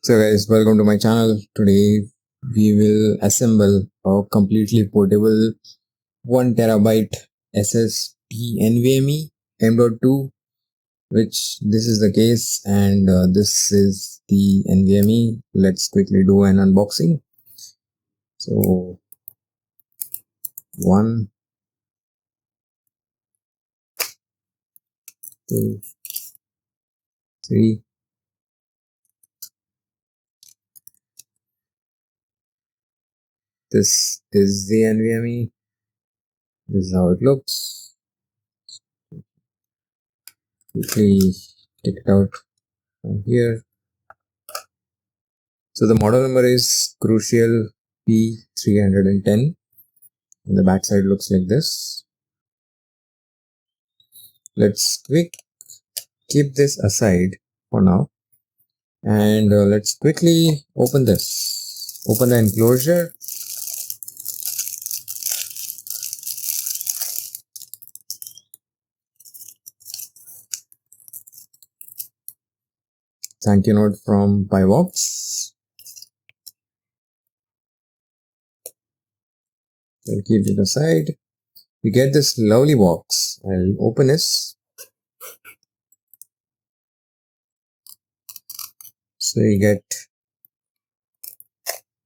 So guys, welcome to my channel. Today we will assemble a completely portable 1 terabyte SSD NVMe M.2, which this is the case, and this is the NVMe. Let's quickly do an unboxing. So 1, 2, 3. This is the NVMe. This is how it looks. Quickly take it out from here. So the model number is Crucial P310. The back side looks like this. Let's keep this aside for now, and let's quickly open this. Open the enclosure. Thank you note from Pivox. We'll keep it aside. We get this lovely box. I'll open this. So you get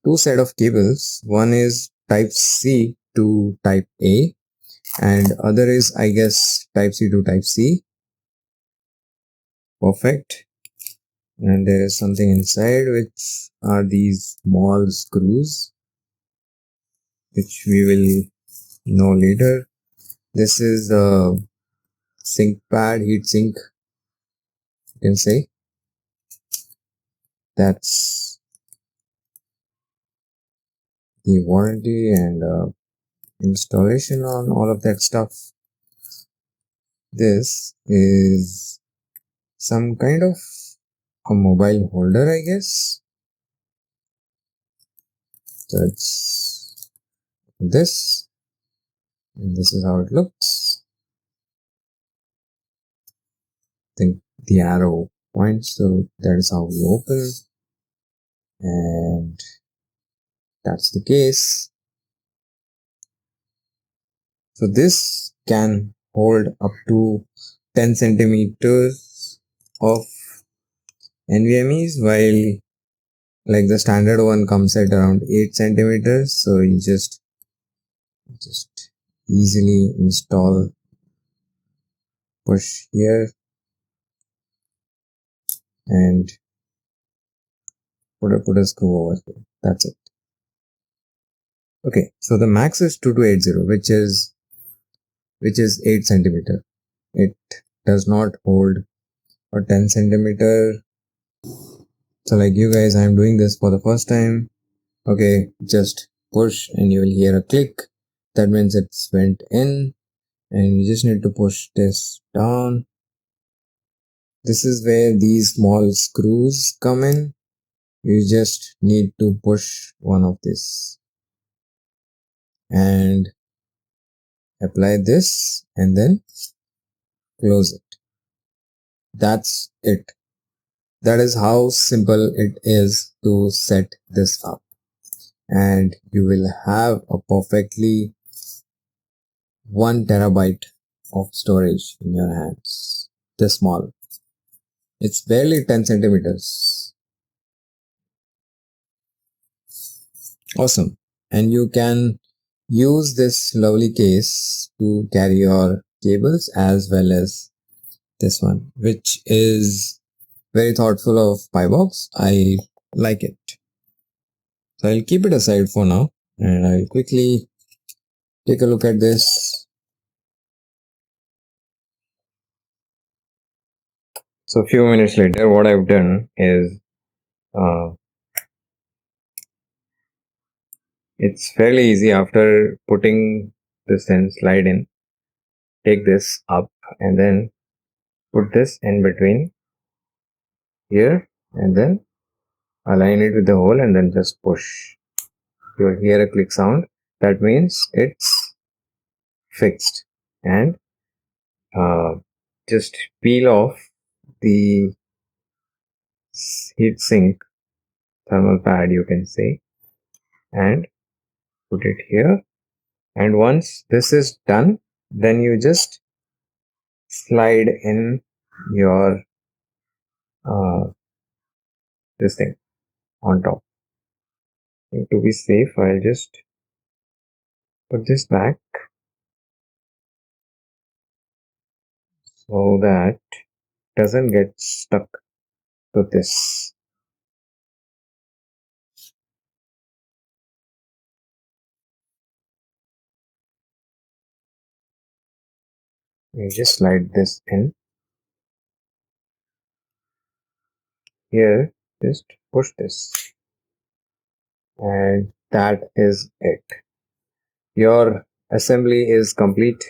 two set of cables. One is type C to type A, and other is, I guess, type C to type C. Perfect. And there is something inside, which are these small screws, which we will know later. This is a sink pad, heat sink, you can say. That's the warranty and installation on all of that stuff. This is some kind of a mobile holder, I guess. That's this, and this is how it looks. I think the arrow points, so that is how we open, and that's the case. So this can hold up to 10 centimeters of NVMe's, while like the standard one comes at around 8 centimeters. So you just easily install, push here, and put a screw over here. That's it. Okay, so the max is 2280, which is 8 centimeter. It does not hold a 10 centimeter. So like you guys, I'm doing this for the first time. Okay, just push and you will hear a click. That means it's went in, and you just need to push this down. This is where these small screws come in. You just need to push one of this and apply this and then close it. That's it. That is how simple it is to set this up, and you will have a perfectly 1 terabyte of storage in your hands. This small. It's barely 10 centimeters. Awesome. And you can use this lovely case to carry your cables as well as this one, which is very thoughtful of Pivox. I like it. So I'll keep it aside for now, and I'll quickly take a look at this. So a few minutes later, what I've done is it's fairly easy. After putting this in, slide in, take this up and then put this in between here, and then align it with the hole and then just push. You'll hear a click sound. That means it's fixed. And just peel off the heat sink thermal pad, you can say, and put it here. And once this is done, then you just slide in your this thing on top. And to be safe, I'll just put this back so that it doesn't get stuck to this. You just slide this in here, just push this, and that is it. Your assembly is complete.